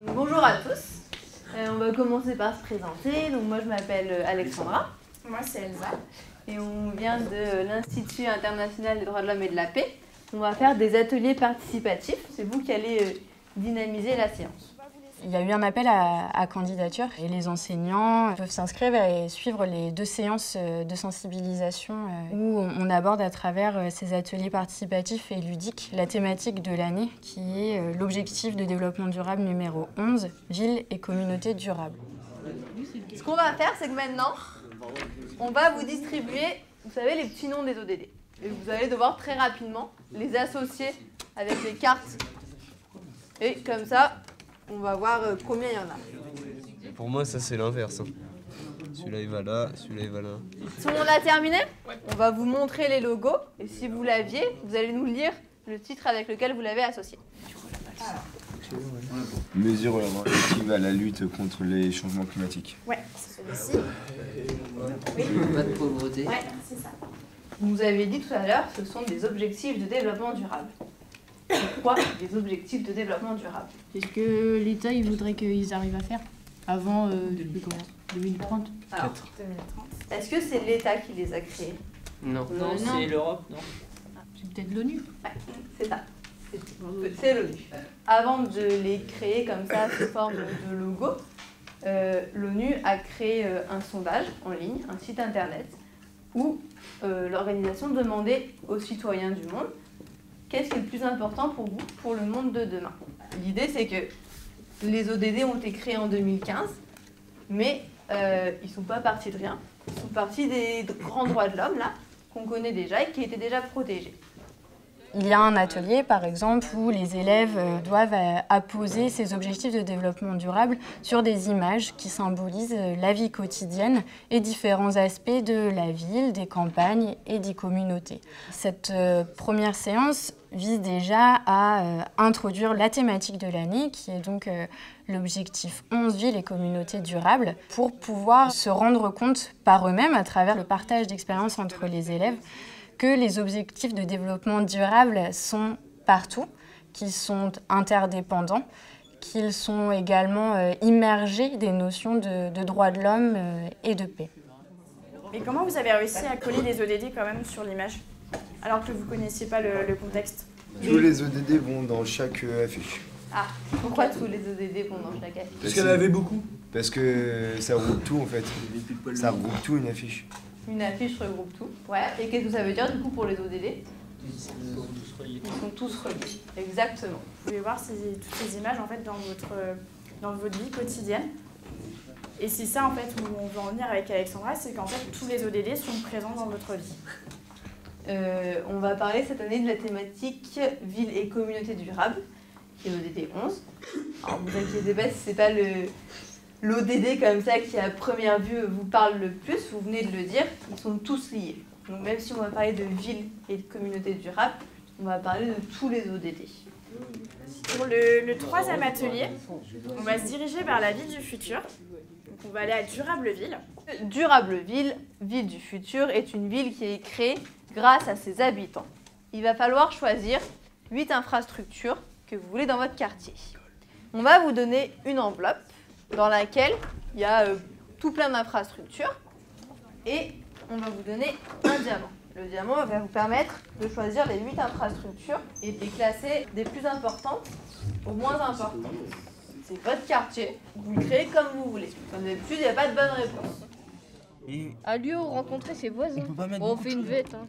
Bonjour à tous, on va commencer par se présenter. Donc moi je m'appelle Alexandra. Moi c'est Elsa. Et on vient de l'Institut international des droits de l'homme et de la paix. On va faire des ateliers participatifs, c'est vous qui allez dynamiser la séance. Il y a eu un appel à candidature et les enseignants peuvent s'inscrire et suivre les 2 séances de sensibilisation où on aborde à travers ces ateliers participatifs et ludiques la thématique de l'année qui est l'objectif de développement durable numéro 11, ville et communauté durable. Ce qu'on va faire, c'est que maintenant, on va vous distribuer, vous savez, les petits noms des ODD. Et vous allez devoir très rapidement les associer avec les cartes. Et comme ça, on va voir combien il y en a. Pour moi, ça c'est l'inverse. Celui-là il va là, celui-là il va là. Tout le monde a terminé ? On va vous montrer les logos. Et si vous l'aviez, vous allez nous lire le titre avec lequel vous l'avez associé. Mesures relatives à la lutte contre les changements climatiques. Ouais, c'est celui-ci. Pas de pauvreté. Ouais, c'est ça. Vous avez dit tout à l'heure, ce sont des objectifs de développement durable. Pourquoi des objectifs de développement durable? Est-ce que l'État il voudrait qu'ils arrivent à faire avant 2030? Alors, 2030. est-ce que c'est l'État qui les a créés? Non, non. C'est l'Europe, non? C'est peut-être l'ONU. Ouais, c'est ça. C'est l'ONU. Avant de les créer comme ça, sous forme de logo, l'ONU a créé un sondage en ligne, un site internet, où l'organisation demandait aux citoyens du monde qu'est-ce qui est le plus important pour vous, pour le monde de demain. L'idée, c'est que les ODD ont été créés en 2015, mais ils ne sont pas partis de rien. Ils sont partis des grands droits de l'homme, là, qu'on connaît déjà et qui étaient déjà protégés. Il y a un atelier, par exemple, où les élèves doivent apposer ces objectifs de développement durable sur des images qui symbolisent la vie quotidienne et différents aspects de la ville, des campagnes et des communautés. Cette première séance vise déjà à introduire la thématique de l'année, qui est donc l'objectif 11 villes et communautés durables, pour pouvoir se rendre compte par eux-mêmes, à travers le partage d'expériences entre les élèves, que les objectifs de développement durable sont partout, qu'ils sont interdépendants, qu'ils sont également immergés des notions de droits de l'homme et de paix. Et comment vous avez réussi à coller des ODD quand même sur l'image, alors que vous ne connaissiez pas le contexte? Tous les ODD vont dans chaque affiche. Ah, pourquoi tous les ODD vont dans chaque affiche? Parce qu'il y en avait beaucoup. Parce que ça regroupe tout en fait. Ça regroupe tout une affiche. Une affiche regroupe tout. Ouais. Et qu'est-ce que ça veut dire du coup pour les ODD? Ils sont tous reliés. Ils sont tous reliés. Exactement. Vous pouvez voir toutes ces images en fait dans votre vie quotidienne. Et c'est ça en fait où on veut en venir avec Alexandra, c'est qu'en fait tous les ODD sont présents dans votre vie. On va parler cette année de la thématique ville et communauté durable, qui est l'ODD 11. Alors vous inquiétez pas si c'est pas l'ODD comme ça qui à première vue vous parle le plus, vous venez de le dire, ils sont tous liés. Donc même si on va parler de ville et de communauté durable, on va parler de tous les ODD. Pour le troisième atelier, on va se diriger vers la ville du futur. Donc on va aller à Durableville. Durableville, ville du futur, est une ville qui est créée grâce à ses habitants. Il va falloir choisir 8 infrastructures que vous voulez dans votre quartier. On va vous donner une enveloppe dans laquelle il y a tout plein d'infrastructures et on va vous donner un diamant. Le diamant va vous permettre de choisir les 8 infrastructures et de les classer des plus importantes aux moins importantes. C'est votre quartier, vous le créez comme vous voulez. Comme d'habitude, il n'y a pas de bonne réponse. Un lieu où rencontrer ses voisins. On fait une vête. Hein.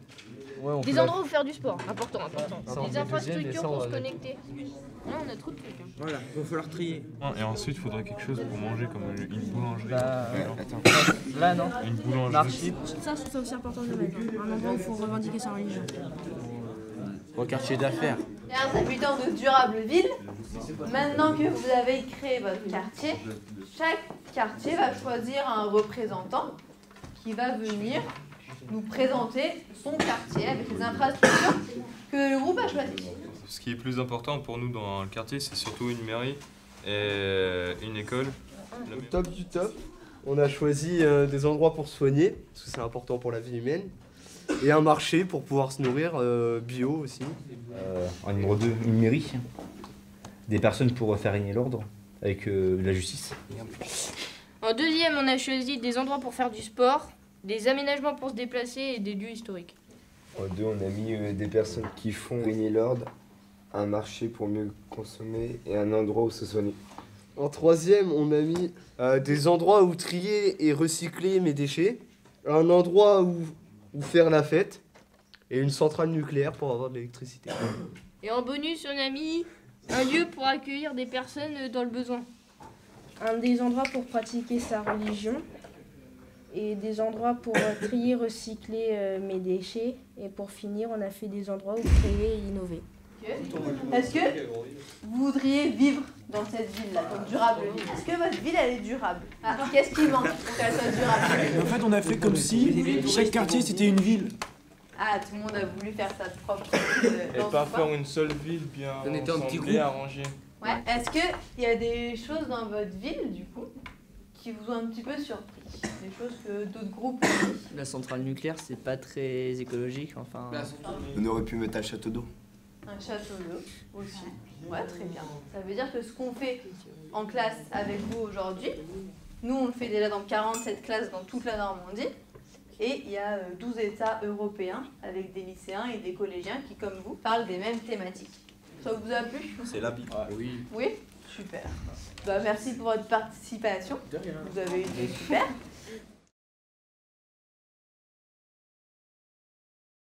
Ouais, Des endroits où faire du sport, important. Des infrastructures pour se connecter. Là, on a trop de trucs. Hein. Voilà, il va falloir trier. Et ensuite, il faudrait quelque chose pour manger, comme une boulangerie. Là, non. Une boulangerie. Ça, c'est aussi important de mettre. Un endroit où il faut revendiquer sa religion. Au quartier d'affaires. Chers habitants de Durableville, maintenant que vous avez créé votre quartier, chaque quartier va choisir un représentant qui va venir nous présenter son quartier avec les infrastructures que le groupe a choisies. Ce qui est plus important pour nous dans le quartier, c'est surtout une mairie et une école. Au top du top, on a choisi des endroits pour se soigner, parce que c'est important pour la vie humaine. Et un marché pour pouvoir se nourrir, bio aussi. En numéro 2, une mairie. Des personnes pour faire régner l'ordre. avec la justice. En deuxième, on a choisi des endroits pour faire du sport, des aménagements pour se déplacer et des lieux historiques. En 2, on a mis des personnes qui font régner l'ordre, un marché pour mieux consommer et un endroit où se soigner. En 3e, on a mis des endroits où trier et recycler mes déchets, un endroit où faire la fête et une centrale nucléaire pour avoir de l'électricité. Et en bonus, on a mis un lieu pour accueillir des personnes dans le besoin. Des endroits pour pratiquer sa religion et des endroits pour trier, recycler mes déchets. Et pour finir, on a fait des endroits où créer et innover. Est-ce que vous voudriez vivre dans cette ville-là, donc durable? Est-ce que votre ville, elle est durable? Qu'est-ce qui manque pour qu'elle soit durable? En fait, on a fait comme si chaque quartier, c'était une ville. Ah, tout le monde a voulu faire sa propre Et pas faire une seule ville bien ensemblée, arrangée. Ouais. Est-ce qu'il y a des choses dans votre ville, du coup, qui vous ont un petit peu surpris? Des choses que d'autres groupes ont dit? La centrale nucléaire, c'est pas très écologique, enfin... On aurait pu mettre un château d'eau. Un château d'eau aussi. Ouais, très bien. Ça veut dire que ce qu'on fait en classe avec vous aujourd'hui, nous on le fait déjà dans 47 classes dans toute la Normandie. Et il y a 12 États européens avec des lycéens et des collégiens qui, comme vous, parlent des mêmes thématiques. Ça vous a plu? C'est la vie. Oui. Oui? Super. Bah, merci pour votre participation. Vous avez été super.